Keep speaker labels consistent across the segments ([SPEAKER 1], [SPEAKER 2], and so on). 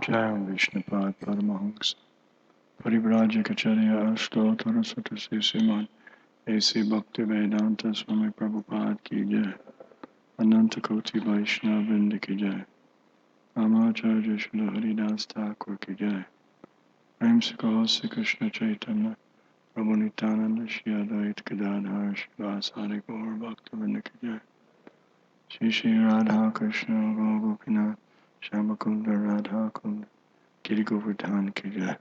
[SPEAKER 1] Jai Vishnupad Paramahansa Parivrajikacharya Ashtottara Satasya Srimad A.C. Bhaktivedanta Swami Prabhupada Ki Jai Ananta Koti Vaishnava Vrinda Ki Jai Ramacharya Srila Haridas Thakur Ki Jai Prem Se Kaho Se Krishna Chaitanya Prabhu Nityananda Shri Advait Gadadhar Srivasari Gaur Bhaktivinoda Ki Jai Shri Shri Radha Krishna Gopinath Shyamakunda Radha Kunda Giri Govardhan Ki Jai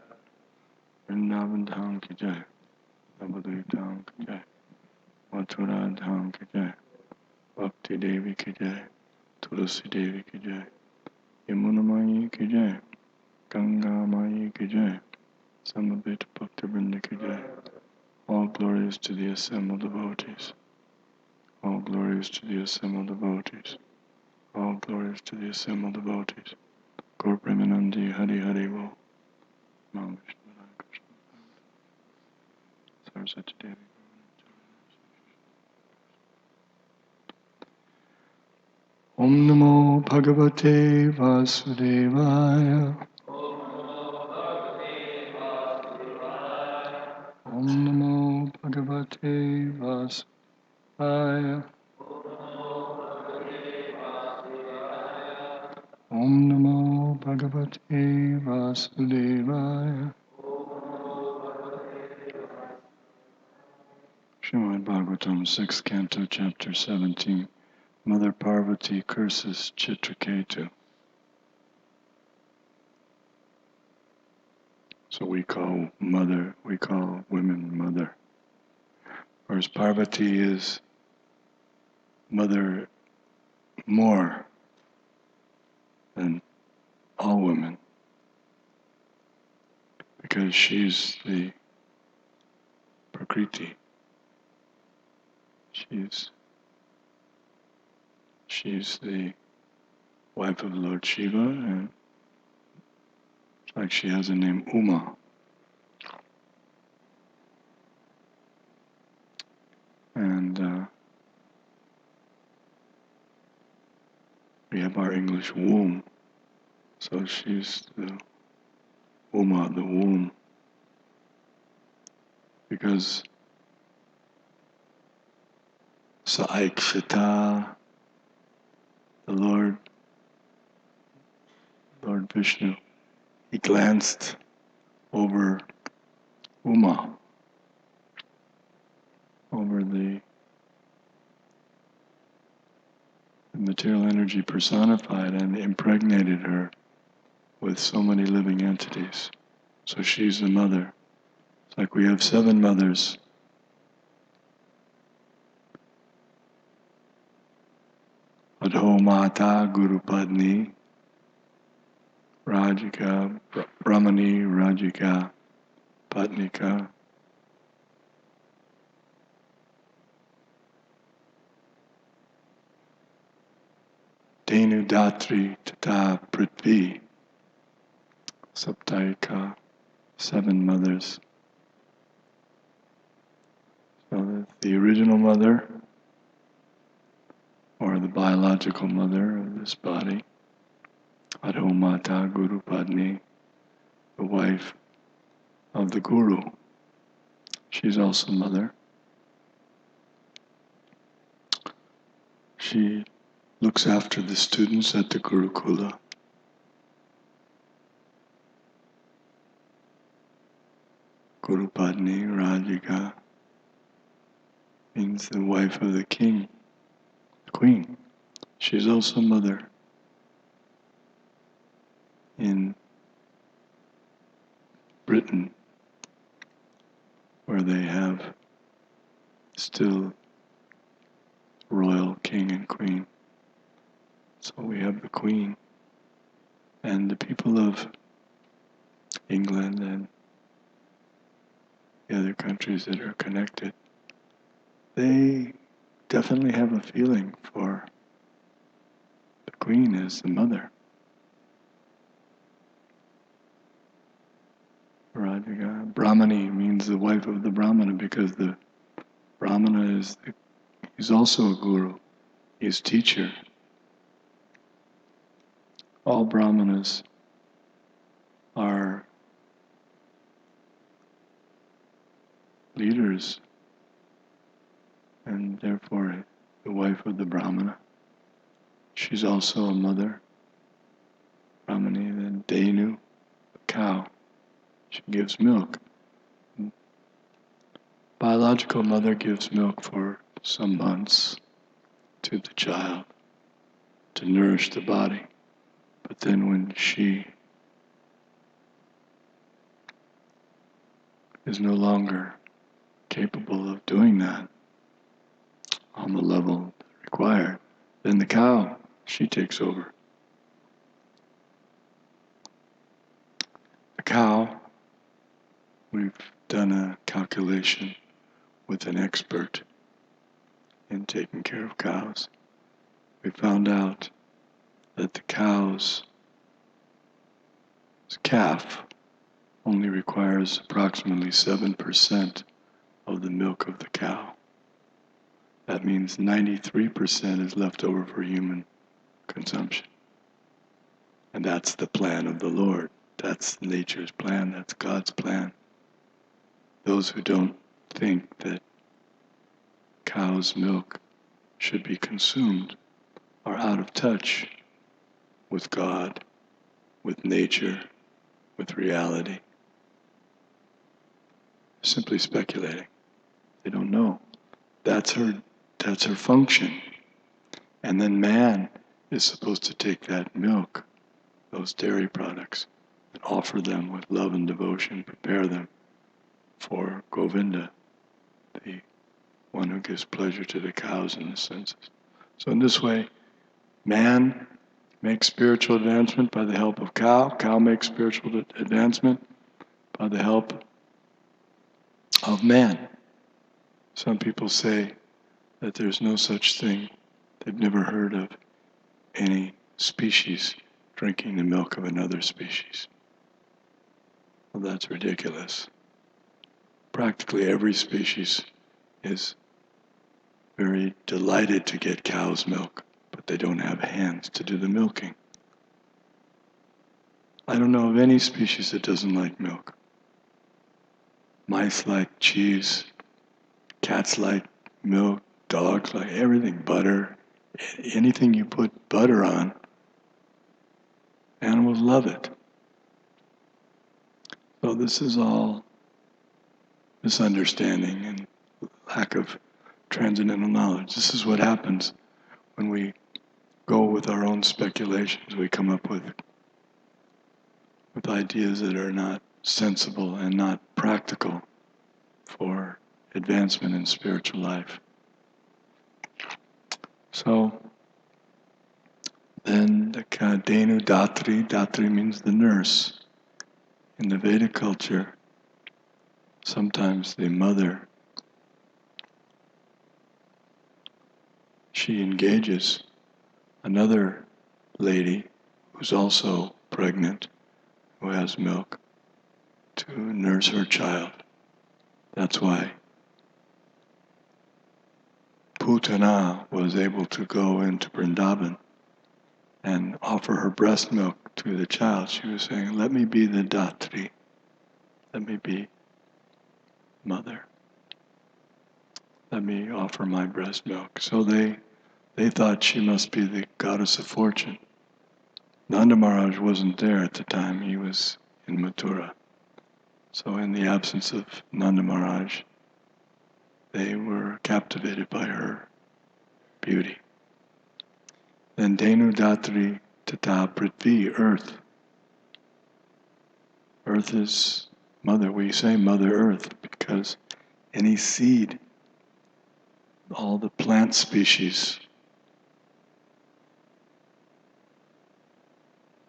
[SPEAKER 1] Vrindavan Dham Ki Jai Navadvip Dham Ki Jai Mathura Dham Ki Jai Bhakti Devi Ki Jai Tulasi Devi Ki Jai Yamuna Mayi Ki Jai Ganga Mayi Ki Jai Samavita Bhakti Vrinda Ki Jai. All glories to the assembled devotees. All glories to the assembled devotees. All glories to the assembled devotees. Gaur Premanandi Hari Hari Bo. Nam Vishnu Krishna Saraswati Devi. Om Namo Bhagavate Vasudevaya. Om Namo Bhagavate Vasudevaya. Om Namo Bhagavate Vasudevaya. Srimad Bhagavatam, 6th Canto, Chapter 17. Mother Parvati curses Chitraketu. So we call women mother. Whereas Parvati is mother more than all women. Because she's the Prakriti. She's the wife of Lord Shiva, and it's like she has a name Uma. And we have our English womb, so she's the Uma, the womb, because Saikshita, the Lord Vishnu, he glanced over Uma, over the material energy personified, and impregnated her with so many living entities. So she's the mother. It's like we have 7 mothers. Adho Mata Guru Padni Rajika Brahmani Rajika Patnika Denu Datri Tata Prithvi Saptaika, 7 mothers. So the original mother, or the biological mother of this body, Adho Mata Guru Padni, the wife of the Guru. She's also mother. She looks after the students at the Gurukula. Gurupadni Radhika means the wife of the king, the queen. She's also mother in Britain, where they have still royal king and queen. So we have the queen, and the people of England and the other countries that are connected, they definitely have a feeling for the queen as the mother. Radhika. Brahmani means the wife of the Brahmana, because the Brahmana he's also a guru, he's teacher. All Brahmanas are leaders, and therefore the wife of the Brahmana. She's also a mother. Brahmani, then Denu, the cow. She gives milk. Biological mother gives milk for some months to the child to nourish the body. But then when she is no longer capable of doing that on the level required, then the cow, she takes over. The cow, we've done a calculation with an expert in taking care of cows. We found out that the cow's calf only requires approximately 7% of the milk of the cow. That means 93% is left over for human consumption. And that's the plan of the Lord. That's nature's plan. That's God's plan. Those who don't think that cow's milk should be consumed are out of touch with God, with nature, with reality. Simply speculating. They don't know. That's her function. And then man is supposed to take that milk, those dairy products, and offer them with love and devotion, prepare them for Govinda, the one who gives pleasure to the cows and the senses. So in this way, man makes spiritual advancement by the help of cow. Cow makes spiritual advancement by the help of man. Some people say that there's no such thing. They've never heard of any species drinking the milk of another species. Well, that's ridiculous. Practically every species is very delighted to get cow's milk, but they don't have hands to do the milking. I don't know of any species that doesn't like milk. Mice like cheese, cats like milk, dogs like everything, butter. Anything you put butter on, animals love it. So this is all misunderstanding and lack of transcendental knowledge. This is what happens when we go with our own speculations. We come up with ideas that are not sensible and not practical for advancement in spiritual life. So then the Denu Datri means the nurse. In the Vedic culture, sometimes the mother, she engages another lady who's also pregnant, who has milk, to nurse her child. That's why Putana was able to go into Vrindavan and offer her breast milk to the child. She was saying, let me be the Datri. Let me be mother. let me offer my breast milk. So they thought she must be the goddess of fortune. Nanda Maharaj wasn't there at the time, he was in Mathura. So in the absence of Nanda Maharaj, they were captivated by her beauty. Then Dhenu Datri Tata Prithvi, earth. Earth is mother. We say Mother Earth because any seed, all the plant species,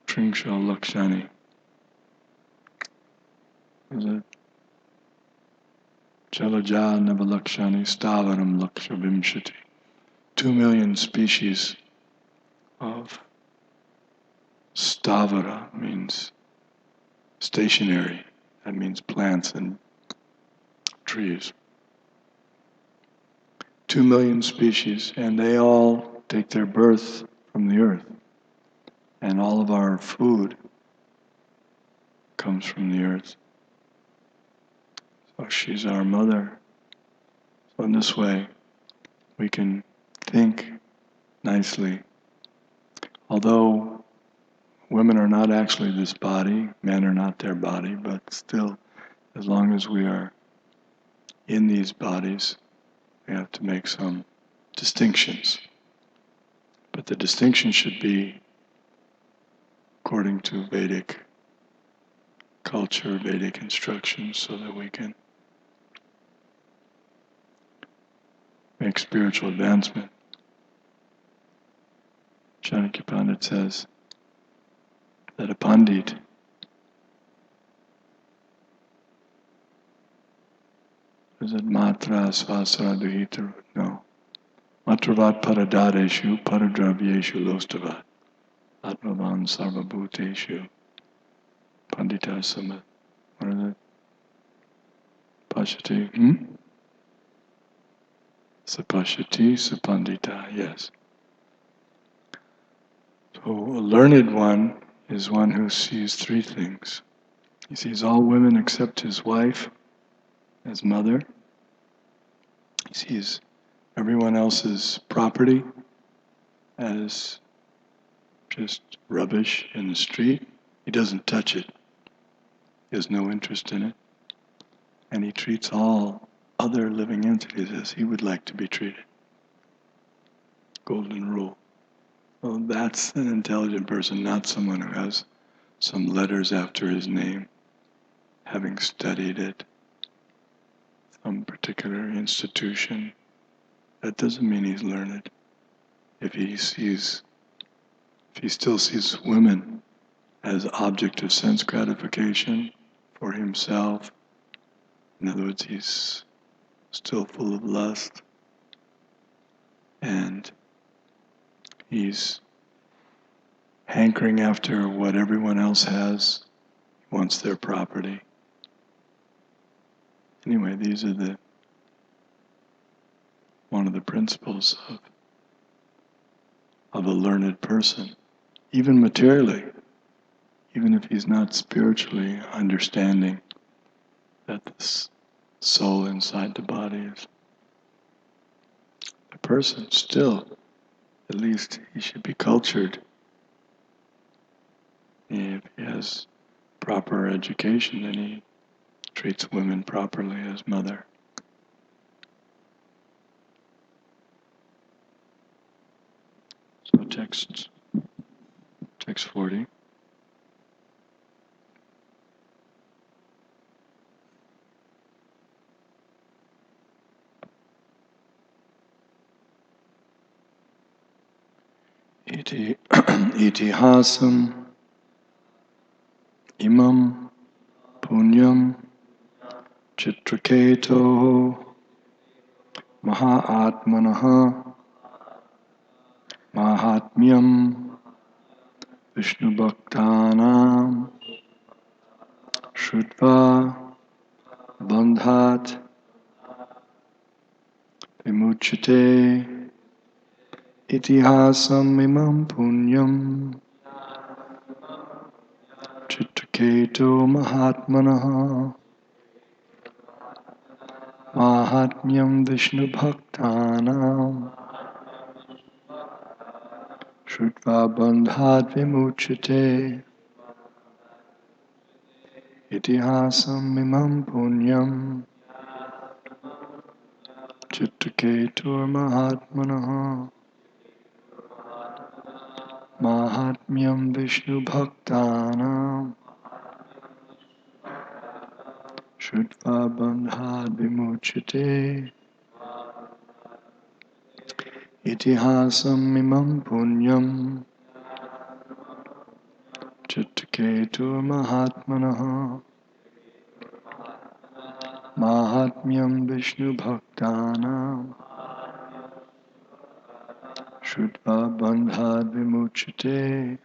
[SPEAKER 1] Tringsha Lakshani, is it? Jalaja Navalakshani Stavaram Lakshavimshati. 2 million species of stavara means stationary. That means plants and trees. 2 million species, and they all take their birth from the earth. And all of our food comes from the earth. So she's our mother. So in this way, we can think nicely. Although women are not actually this body, men are not their body, but still, as long as we are in these bodies, we have to make some distinctions. But the distinction should be according to Vedic culture, Vedic instructions, so that we can make spiritual advancement. Chanakya Pandit says that a Pandit is it Matra Svasara Duhita? No. Matravat Paradadeshu Paradravyeshu Lostavat Atmavan Sarvabhuteshu Pandita Samat. What is it? Pashati? Sapashati Sapandita, yes. So a learned one is one who sees three things. He sees all women except his wife as mother. He sees everyone else's property as just rubbish in the street. He doesn't touch it. He has no interest in it. And he treats all other living entities as he would like to be treated. Golden rule. Well, that's an intelligent person, not someone who has some letters after his name, having studied at some particular institution. That doesn't mean he's learned. If he still sees women as object of sense gratification for himself, in other words, he's still full of lust, and he's hankering after what everyone else has, wants their property. Anyway, these are one of the principles of a learned person, even materially, even if he's not spiritually understanding that the soul inside the body is the person. Still, at least he should be cultured. If he has proper education, then he treats women properly as mother. So text 40. Itihasam imam punyam chitraketo mahatmanaha mahatmyam Vishnu bhaktanam shrutva bandhat vimuchyate itihasam imam punyam chitraketo mahatmanaha Mahatmyam Vishnu Bhaktanam Shrutva Bandhat Vimuchyate Itihasam Mimam Punyam Chittaketur Mahatmanaha Mahatmyam Vishnu Bhaktanam Shrutva Bandhat Vimuchyate Itihasam Mimam Punyam Chittaketur Mahatmanaha Mahatmyam Vishnu Bhaktanam Shrutva Bandhad Vimuchyate.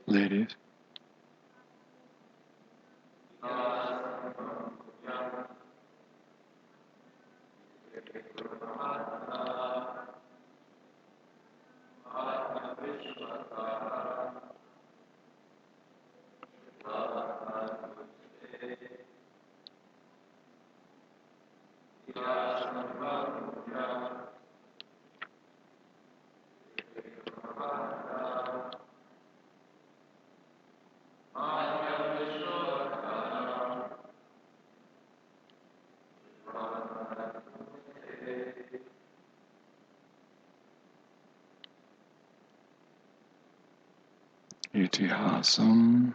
[SPEAKER 1] Ladies. Itihasam.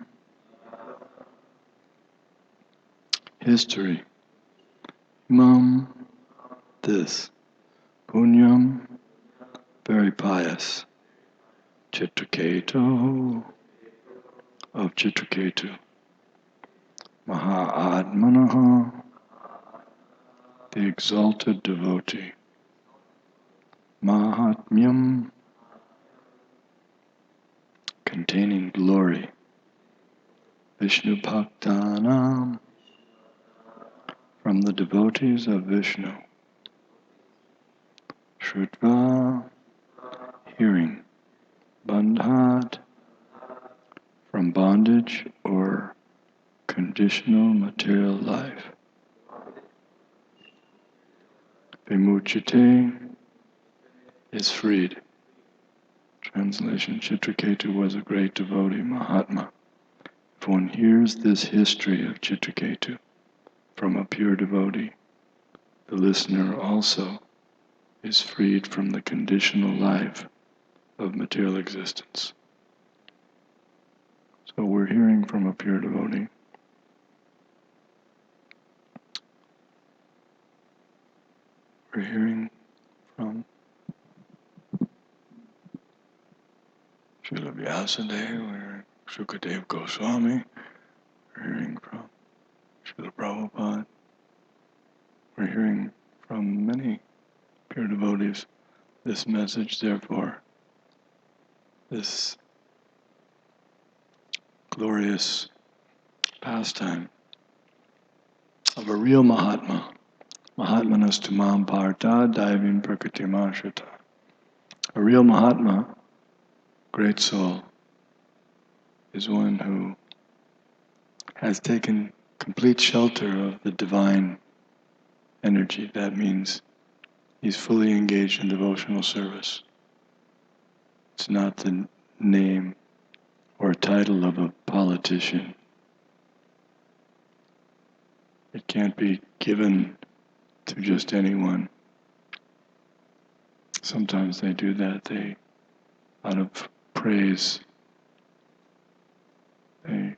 [SPEAKER 1] History. Mum. This. Punyam. Very pious. Chitraketu. Of Chitraketu. Mahatmanaha. The exalted devotee. Mahatmyam, containing glory. Vishnu Bhaktanam, from the devotees of Vishnu. Shrutva, hearing. Bandhat, from bondage or conditional material life. Vimuchite, is freed. Translation: Chitraketu was a great devotee, Mahatma. If one hears this history of Chitraketu from a pure devotee, the listener also is freed from the conditional life of material existence. So we're hearing from a pure devotee. We're hearing from Srila Vyasadeva, we're hearing Danavir Goswami, we're hearing from Srila Prabhupada, we're hearing from many pure devotees this message. Therefore, this glorious pastime of a real Mahatma, Mahatmanas tumam partha daivim prakritimashita. A real Mahatma, great soul, is one who has taken complete shelter of the divine energy. That means he's fully engaged in devotional service. It's not the name or title of a politician. It can't be given to just anyone. Sometimes they do that. They, out of praise, they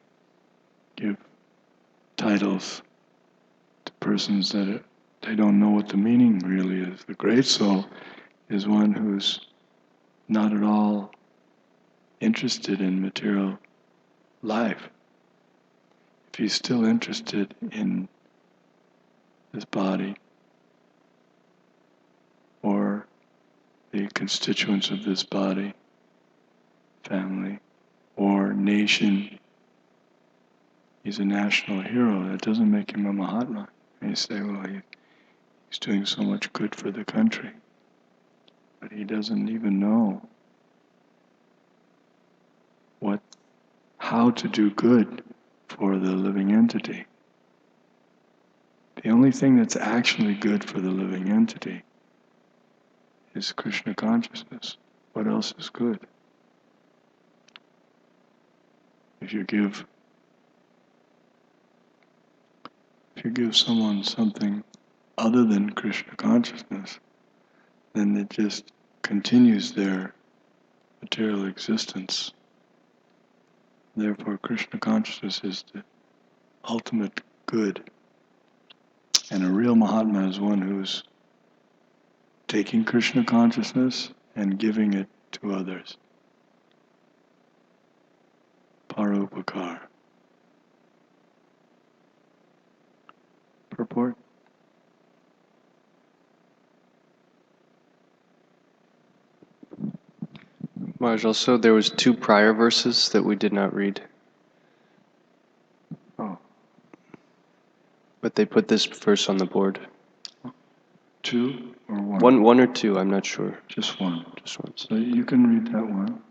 [SPEAKER 1] give titles to persons that they don't know what the meaning really is. The great soul is one who's not at all interested in material life. If he's still interested in this body or the constituents of this body, family, or nation, he's a national hero. That doesn't make him a Mahatma. And you say, well, he's doing so much good for the country. But he doesn't even know how to do good for the living entity. The only thing that's actually good for the living entity is Krishna consciousness. What else is good? If you give someone something other than Krishna consciousness, then it just continues their material existence. Therefore, Krishna consciousness is the ultimate good. And a real Mahatma is one who's taking Krishna consciousness and giving it to others. Parupakar. Purport?
[SPEAKER 2] Maharaj, also there was 2 prior verses that we did not read.
[SPEAKER 1] Oh.
[SPEAKER 2] But they put this verse on the board.
[SPEAKER 1] 2 or 1?
[SPEAKER 2] One or 2, I'm not sure.
[SPEAKER 1] Just 1.
[SPEAKER 2] Just one.
[SPEAKER 1] So you can read that one.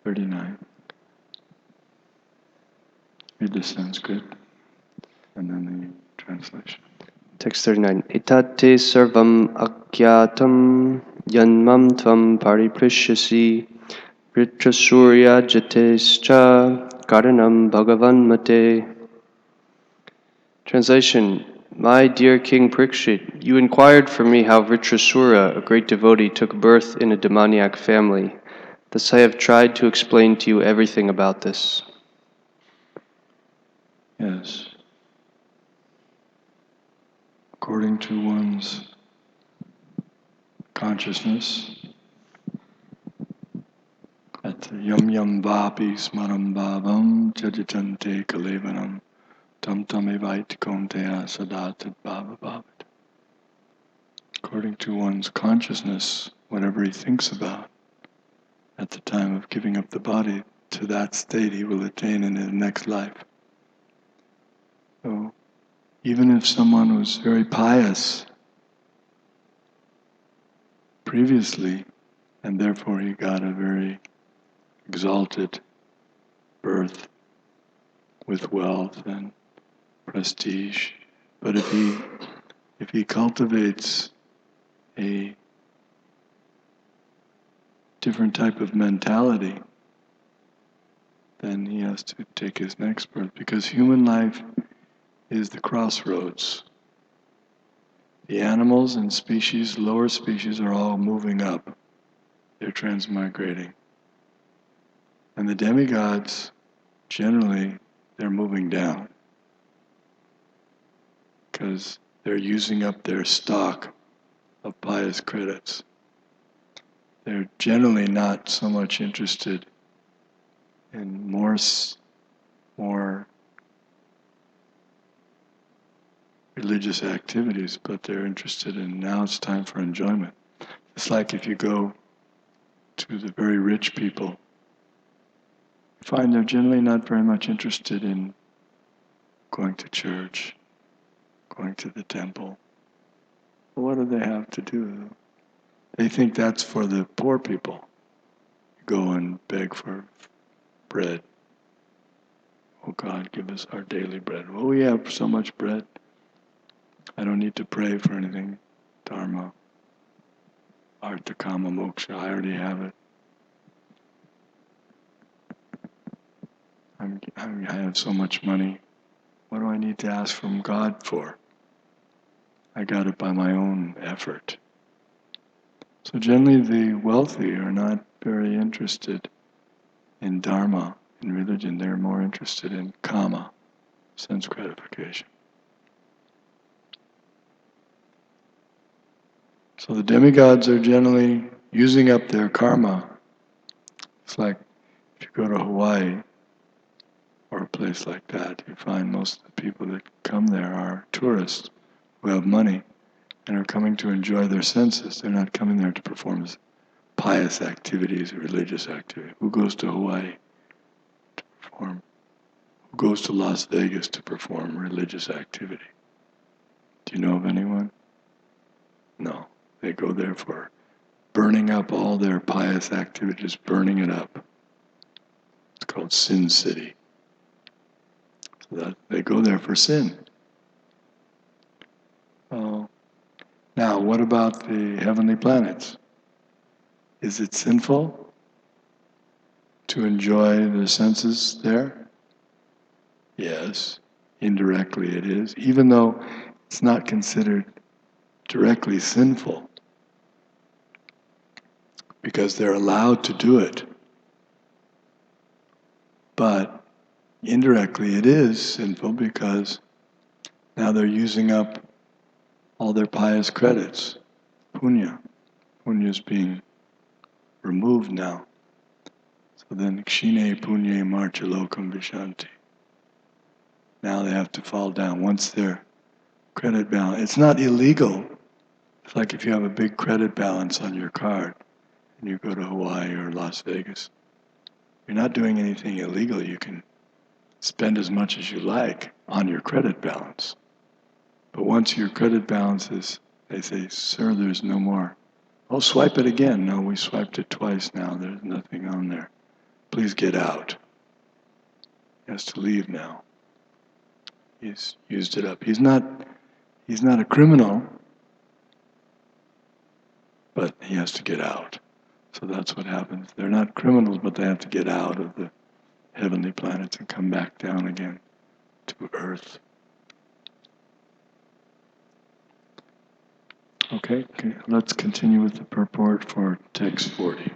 [SPEAKER 1] 39. Read the Sanskrit and then the translation.
[SPEAKER 2] Text 39. Itate sarvam akyatam yanmam tvam pariprishyasi vritrasurya jatescha karanam bhagavan mate. Translation. My dear King Parikshit, you inquired for me how Vritrasura, a great devotee, took birth in a demoniac family. Thus I have tried to explain to you everything about this.
[SPEAKER 1] Yes. According to one's consciousness, at yam yam vapi smaram bhavam jajitante kalevanam tam tam evait konteya sadatad bhava bhavat. according to one's consciousness, whatever he thinks about at the time of giving up the body, to that state he will attain in his next life. So, even if someone was very pious previously, and therefore he got a very exalted birth with wealth and prestige, but if he cultivates a different type of mentality, then he has to take his next birth, because human life is the crossroads. The animals and species, lower species, are all moving up. They're transmigrating. And the demigods, generally, they're moving down, because they're using up their stock of pious credits. They're generally not so much interested in more religious activities, but they're interested in, now it's time for enjoyment. It's like if you go to the very rich people, you find they're generally not very much interested in going to church, going to the temple. Well, what do they have to do? They think that's for the poor people. Go and beg for bread. Oh God, give us our daily bread. Well, we have so much bread. I don't need to pray for anything. Dharma, Artha, Kama, Moksha, I already have it. I have so much money. What do I need to ask from God for? I got it by my own effort. So generally the wealthy are not very interested in Dharma, in religion. They're more interested in Kama, sense gratification. So the demigods are generally using up their karma. It's like if you go to Hawaii or a place like that, you find most of the people that come there are tourists who have money and are coming to enjoy their senses. They're not coming there to perform pious activities or religious activities. Who goes to Hawaii to perform? Who goes to Las Vegas to perform religious activity? Do you know of anyone? No. They go there for burning up all their pious activities, burning it up. It's called Sin City. So that they go there for sin. Now, what about the heavenly planets? Is it sinful to enjoy the senses there? Yes, indirectly it is, even though it's not considered directly sinful, because they're allowed to do it. But indirectly it is sinful because now they're using up all their pious credits, punya. Punya is being removed now. So then, kshine punye marcha lokam vishanti. Now they have to fall down. Once their credit balance, it's not illegal. It's like if you have a big credit balance on your card and you go to Hawaii or Las Vegas. You're not doing anything illegal. You can spend as much as you like on your credit balance. But once your credit balance is, they say, sir, there's no more. Oh, swipe it again. No, we swiped it twice now. There's nothing on there. Please get out. He has to leave now. He's used it up. He's not a criminal, but he has to get out. So that's what happens. They're not criminals, but they have to get out of the heavenly planets and come back down again to Earth. Okay, let's continue with the purport for text 40.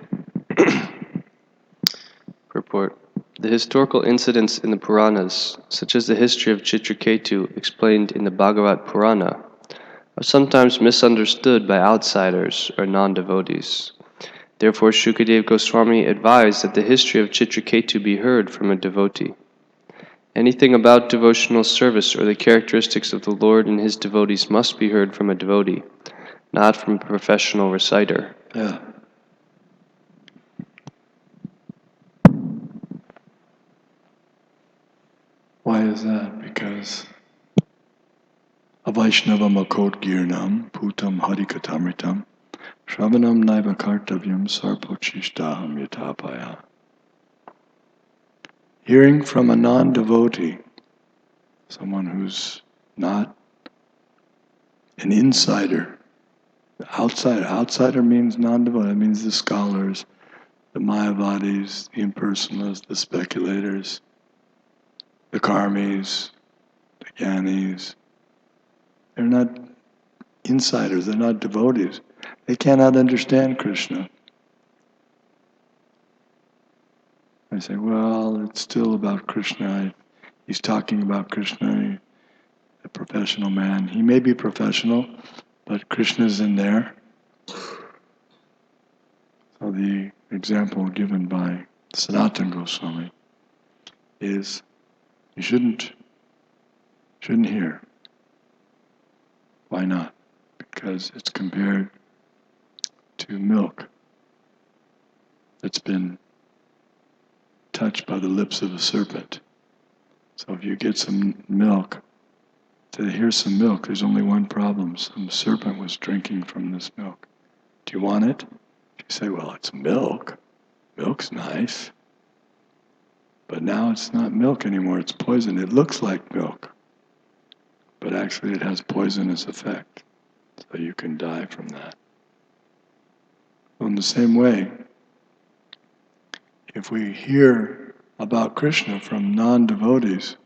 [SPEAKER 2] Purport. The historical incidents in the Puranas, such as the history of Chitraketu explained in the Bhagavat Purana, are sometimes misunderstood by outsiders or non-devotees. Therefore, Shukadev Goswami advised that the history of Chitraketu be heard from a devotee. Anything about devotional service or the characteristics of the Lord and his devotees must be heard from a devotee, not from a professional reciter.
[SPEAKER 1] Yeah. Why is that? Because Avaishnava Makot Girnam Putam Harikatamritam Shravanam Naiva Kartavyam Sarpochishtaham Yatapaya. Hearing from a non-devotee, someone who's not an insider. Outsider means non-devotee. It means the scholars, the Mayavadis, the impersonalists, the speculators, the karmis, the jnanis. They're not insiders, they're not devotees. They cannot understand Krishna. I say, well, it's still about Krishna. He's talking about Krishna, a professional man. He may be professional, but Krishna's in there. So the example given by Sanatana Goswami is you shouldn't hear. Why not? Because it's compared to milk that's been touched by the lips of a serpent. So if you get some milk, to hear some milk, there's only one problem. Some serpent was drinking from this milk. Do you want it? If you say, well, it's milk. Milk's nice. But now it's not milk anymore, it's poison. It looks like milk, but actually it has poisonous effect. So you can die from that. Well, in the same way, if we hear about Krishna from non-devotees,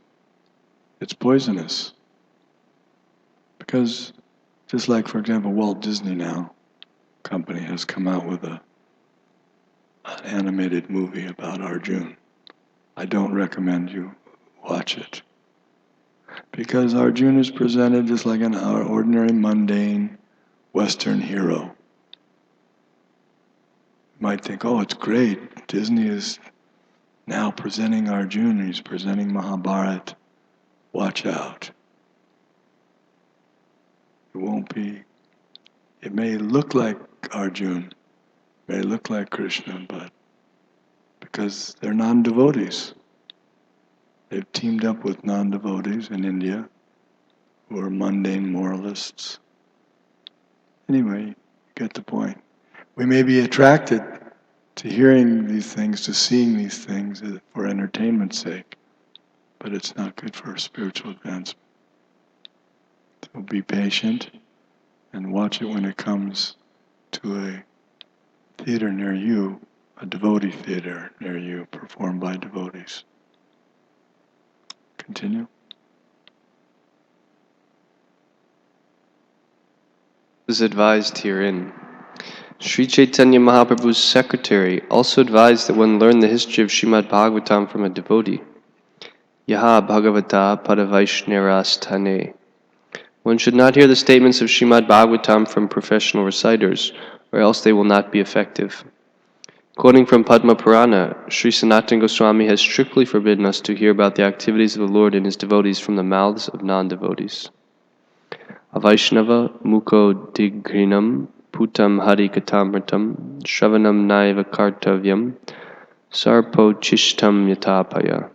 [SPEAKER 1] it's poisonous. Because just like, for example, Walt Disney now company has come out with an animated movie about Arjuna. I don't recommend you watch it. Because Arjuna is presented just like an ordinary, mundane Western hero. You might think, oh, it's great. Disney is now presenting Arjuna, he's presenting Mahabharata. Watch out. It may look like Arjuna, may look like Krishna, but because they're non-devotees. They've teamed up with non-devotees in India who are mundane moralists. Anyway, you get the point. We may be attracted to hearing these things, to seeing these things for entertainment's sake, but it's not good for spiritual advancement. So be patient and watch it when it comes to a theater near you, a devotee theater near you, performed by devotees. Continue.
[SPEAKER 2] Is advised herein. Sri Chaitanya Mahaprabhu's secretary also advised that one learn the history of Srimad Bhagavatam from a devotee. Yaha Bhagavata Padavaishnarasthane. One should not hear the statements of Srimad Bhagavatam from professional reciters, or else they will not be effective. Quoting from Padma Purana, Sri Sanatana Goswami has strictly forbidden us to hear about the activities of the Lord and His devotees from the mouths of non-devotees. Avaishnava Muko Digrinam Putam Harikatamritam Shravanam Naiva Kartavyam Sarpo Chishtam Yatapaya.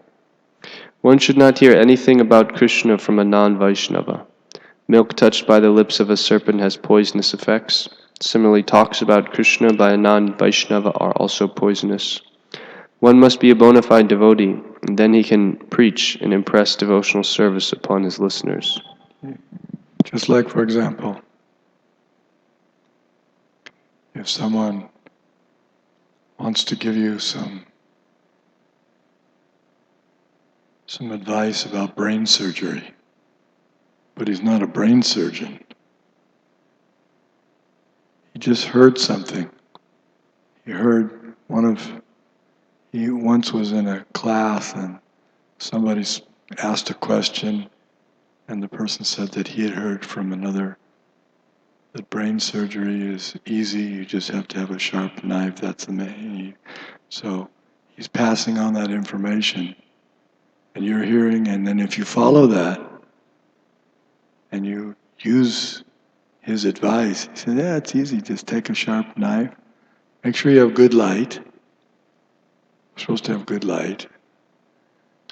[SPEAKER 2] One should not hear anything about Krishna from a non-Vaishnava. Milk touched by the lips of a serpent has poisonous effects. Similarly, talks about Krishna by a non-Vaishnava are also poisonous. One must be a bona fide devotee, and then he can preach and impress devotional service upon his listeners.
[SPEAKER 1] Just like, for example, if someone wants to give you some advice about brain surgery, but he's not a brain surgeon. He just heard something. He once was in a class and somebody asked a question and the person said that he had heard from another that brain surgery is easy, you just have to have a sharp knife, that's the main. So he's passing on that information and you're hearing, and then if you follow that and you use his advice. He said, yeah, it's easy. Just take a sharp knife. Make sure you have good light. You're supposed to have good light.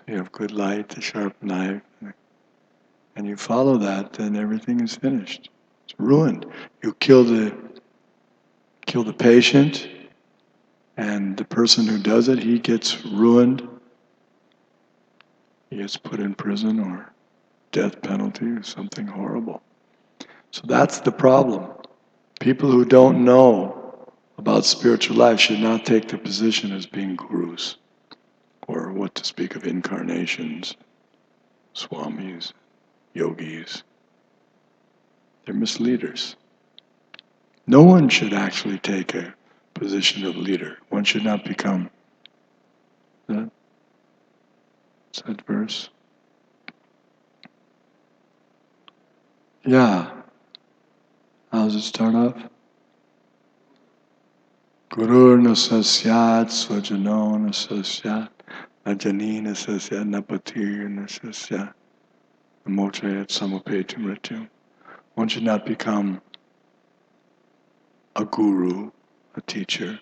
[SPEAKER 1] You have good light, a sharp knife, and you follow that, then everything is finished. It's ruined. You kill the patient, and the person who does it, he gets ruined. He gets put in prison or death penalty or something horrible. So that's the problem. People who don't know about spiritual life should not take the position as being gurus, or what to speak of incarnations, swamis, yogis. They're misleaders. No one should actually take a position of leader. One should not become that. What's that verse? Yeah. How does it start off? Guru nasasyat swajano nasasyat ajani nasasyat napatir nasasyat mochayat samapeti mrityum. One should not become a guru, a teacher.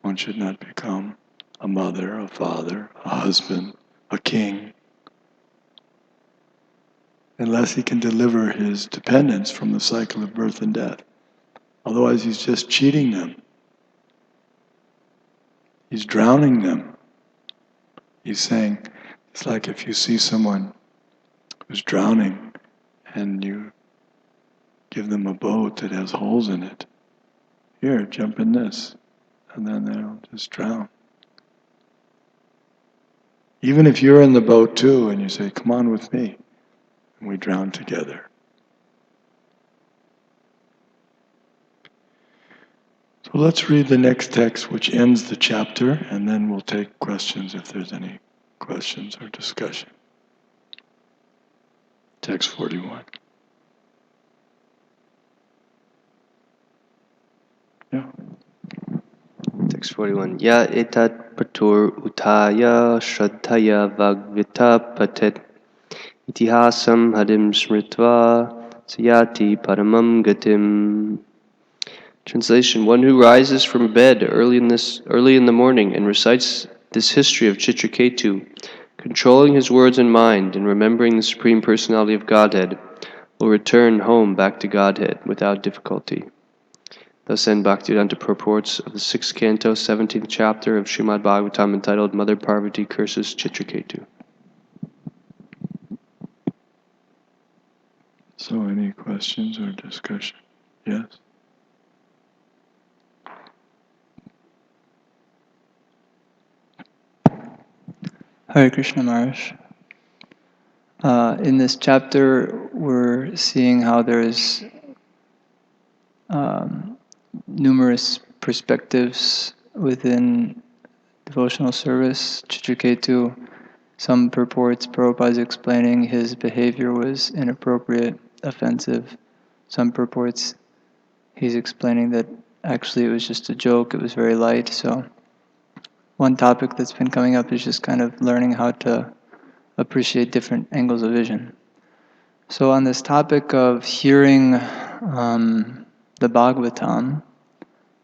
[SPEAKER 1] One should not become a mother, a father, a husband, a king, unless he can deliver his dependents from the cycle of birth and death. Otherwise, he's just cheating them. He's drowning them. He's saying, it's like if you see someone who's drowning and you give them a boat that has holes in it. Here, jump in this. And then they'll just drown. Even if you're in the boat too and you say, come on with me, and we drown together. So let's read the next text, which ends the chapter, and then we'll take questions if there's any questions or discussion. Text 41. Yeah.
[SPEAKER 2] Text 41. Ya etat patur utaya shraddhaya vagvita patet itihasam hadim smritva sayati paramam gatim. Translation: One who rises from bed early in the morning and recites this history of Chitraketu, controlling his words and mind and remembering the Supreme Personality of Godhead, will return home back to Godhead without difficulty. Thus end Bhaktivedanta purports of the 6th canto, 17th chapter of Srimad Bhagavatam, entitled Mother Parvati Curses Chitraketu.
[SPEAKER 1] So any questions or discussion? Yes?
[SPEAKER 3] Hare Krishna Maharaj. In this chapter, we're seeing how there's numerous perspectives within devotional service. Chitraketu, some purports, Prabhupada is explaining his behavior was inappropriate, offensive. Some purports, he's explaining that actually it was just a joke, it was very light. So one topic that's been coming up is just kind of learning how to appreciate different angles of vision. So on this topic of hearing the Bhagavatam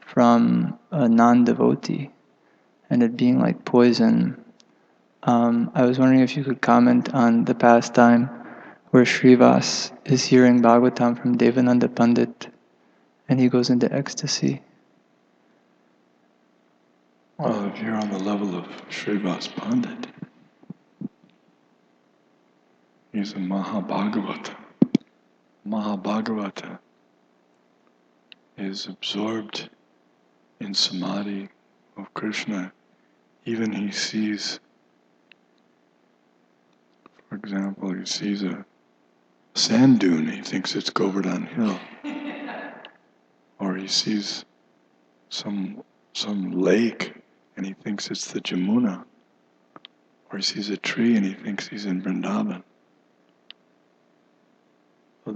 [SPEAKER 3] from a non-devotee and it being like poison, I was wondering if you could comment on the pastime where Srivas is hearing Bhagavatam from Devananda Pandit and he goes into ecstasy.
[SPEAKER 1] Well, if you're on the level of Srivas Pandit, he's a Mahabhagavata. Mahabhagavata is absorbed in samadhi of Krishna. Even he sees, for example, he sees a sand dune, he thinks it's Govardhan Hill. Or he sees some lake and he thinks it's the Jamuna. Or he sees a tree and he thinks he's in Vrindavan. So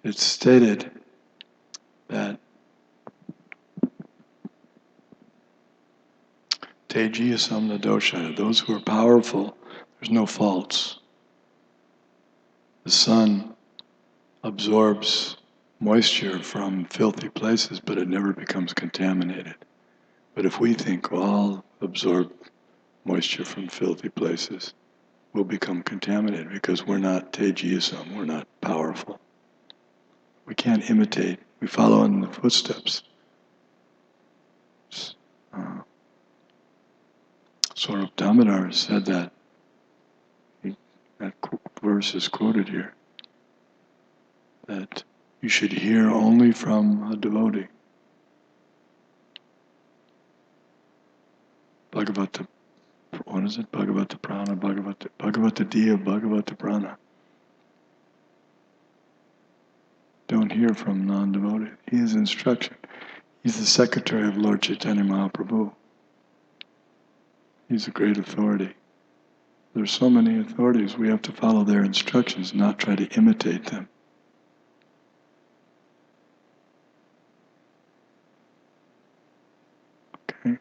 [SPEAKER 1] it's stated that Tejiyasam Nadosha, those who are powerful, there's no faults. The sun absorbs moisture from filthy places, but it never becomes contaminated. But if we think, well, I'll absorb moisture from filthy places, we'll become contaminated because we're not tejiyasam, we're not powerful. We can't imitate, we follow in the footsteps. Swarup Damodar said that. That verse is quoted here. That you should hear only from a devotee. Bhagavata, what is it? Bhagavata Prana, Bhagavata Diya, Bhagavata Prana. Don't hear from non-devotee. He is instruction. He's the secretary of Lord Chaitanya Mahaprabhu. He's a great authority. There's so many authorities, we have to follow their instructions, not try to imitate them. Okay?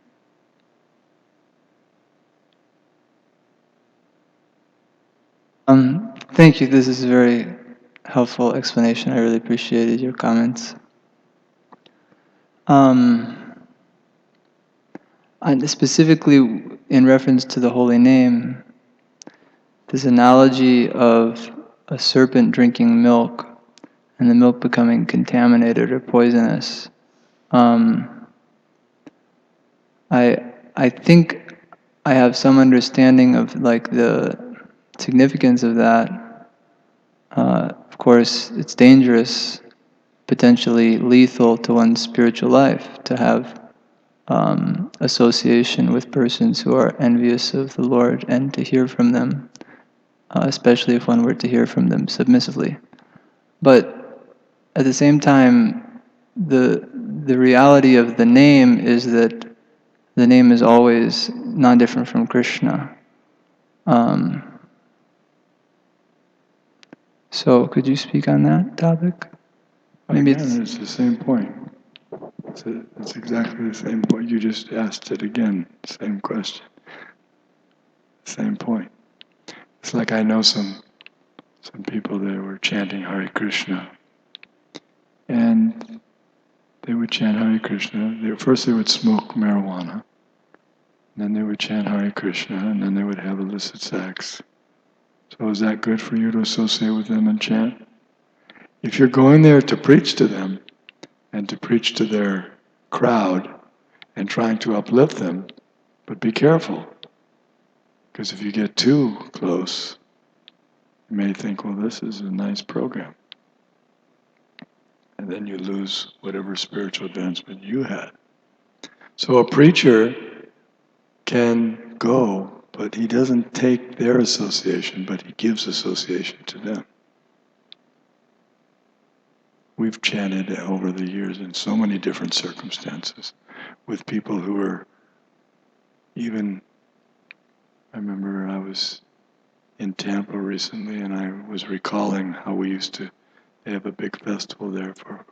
[SPEAKER 3] Thank you. This is a very helpful explanation. I really appreciated your comments. And specifically in reference to the holy name, this analogy of a serpent drinking milk and the milk becoming contaminated or poisonous. I think I have some understanding of like the significance of that. Of course, it's dangerous, potentially lethal to one's spiritual life to have association with persons who are envious of the Lord and to hear from them, especially if one were to hear from them submissively. But at the same time, the reality of the name is that the name is always non-different from Krishna. So could you speak on that topic?
[SPEAKER 1] Maybe it's the same point. It's exactly the same point. You just asked it again. Same question. Same point. It's like I know some people that were chanting Hare Krishna. And they would chant Hare Krishna. First they would smoke marijuana. Then they would chant Hare Krishna. And then they would have illicit sex. So is that good for you to associate with them and chant? If you're going there to preach to them, and to preach to their crowd, and trying to uplift them, but be careful. Because if you get too close, you may think, well, this is a nice program. And then you lose whatever spiritual advancement you had. So a preacher can go, but he doesn't take their association, but he gives association to them. We've chanted over the years in so many different circumstances with people who are even, I remember I was in Tampa recently and I was recalling how we used to, they have a big festival there for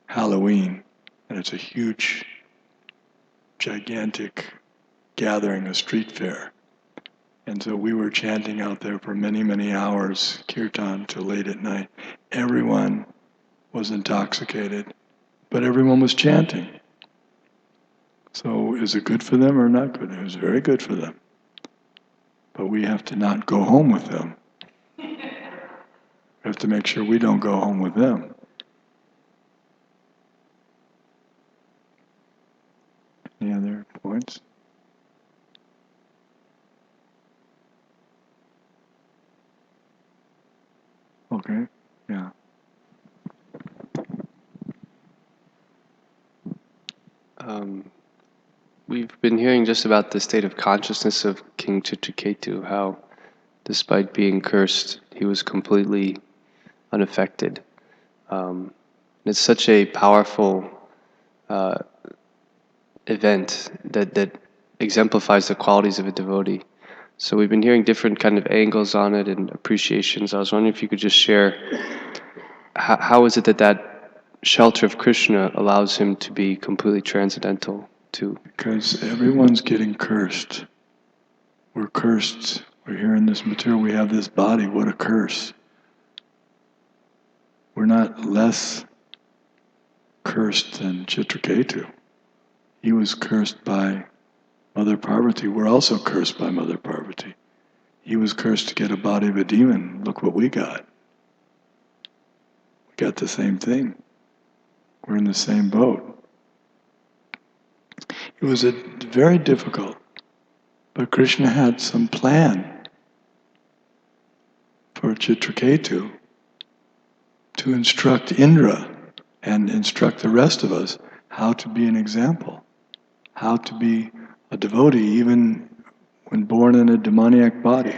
[SPEAKER 1] Halloween, and it's a huge, gigantic gathering, a street fair. And so we were chanting out there for many, many hours, kirtan till late at night. Everyone was intoxicated, but everyone was chanting. So is it good for them or not good? It was very good for them. But we have to not go home with them. We have to make sure we don't go home with them. Any other points? Okay, yeah.
[SPEAKER 2] We've been hearing just about the state of consciousness of King Chitraketu, how despite being cursed, he was completely unaffected. It's such a powerful event that exemplifies the qualities of a devotee. So we've been hearing different kind of angles on it and appreciations. I was wondering if you could just share how is it that shelter of Krishna allows him to be completely transcendental to?
[SPEAKER 1] Because everyone's getting cursed. We're cursed. We're here in this material. We have this body. What a curse. we're not less cursed than Chitraketu. He was cursed by Mother Parvati. We're also cursed by Mother Parvati. He was cursed to get a body of a demon. Look what we got. We got the same thing. We're in the same boat. It was very difficult, but Krishna had some plan for Chitraketu to instruct Indra and instruct the rest of us how to be an example, how to be a devotee even when born in a demoniac body.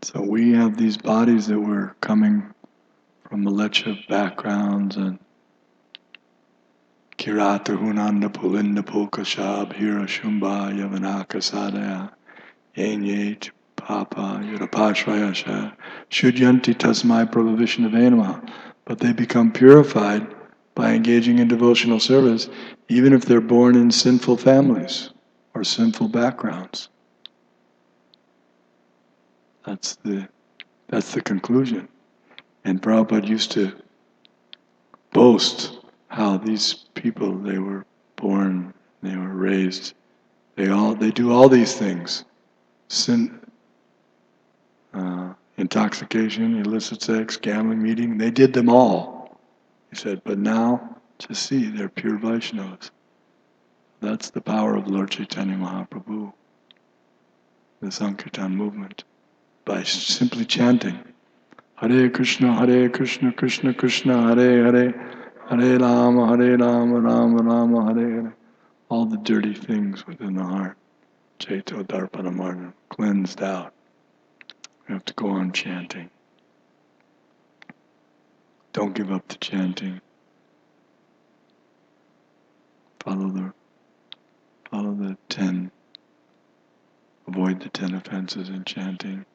[SPEAKER 1] So we have these bodies that were coming from Malecha backgrounds and Kirata Hunanda Pulinda Pulkashab Hira Shumba Yavanaka Sadaya Yenyet Papa Yurapashrayasha Shudyanti Tasmai Prabhavishnavayanama. But they become purified by engaging in devotional service, even if they're born in sinful families or sinful backgrounds. That's the conclusion. And Prabhupada used to boast how these people, they were born, they were raised, they do all these things. Sin, intoxication, illicit sex, gambling, eating, they did them all. He said, but now, to see, they're pure Vaishnavas. That's the power of Lord Chaitanya Mahaprabhu, the Sankirtan movement, by simply chanting, Hare Krishna, Krishna Krishna, Hare Hare, Hare Rama, Rama Rama, Hare Hare. All the dirty things within the heart, Chaito Darpana Martin, cleansed out. We have to go on chanting. Don't give up the chanting. Follow the 10. Avoid the 10 offenses in chanting.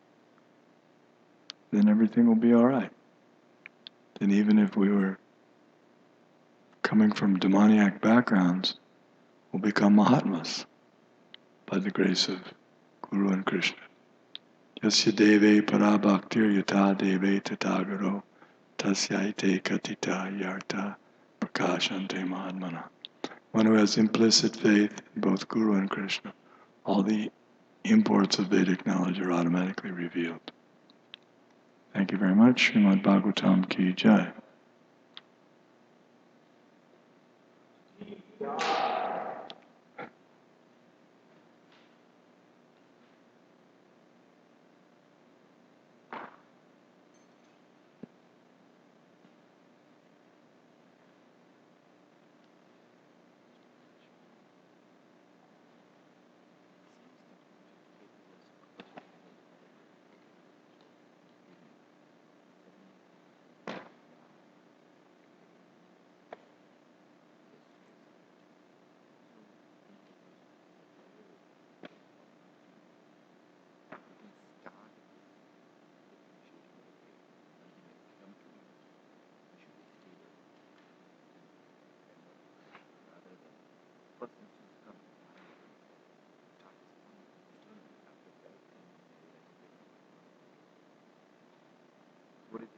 [SPEAKER 1] Then everything will be all right. Then even if we were coming from demoniac backgrounds, we'll become Mahatmas by the grace of Guru and Krishna. Yasya deve parabhaktir yata deve tatagaro tasyaite katita yarta prakashante mahatmana. One who has implicit faith in both Guru and Krishna, all the imports of Vedic knowledge are automatically revealed. Thank you very much. Srimad Bhagavatam ki jai. What did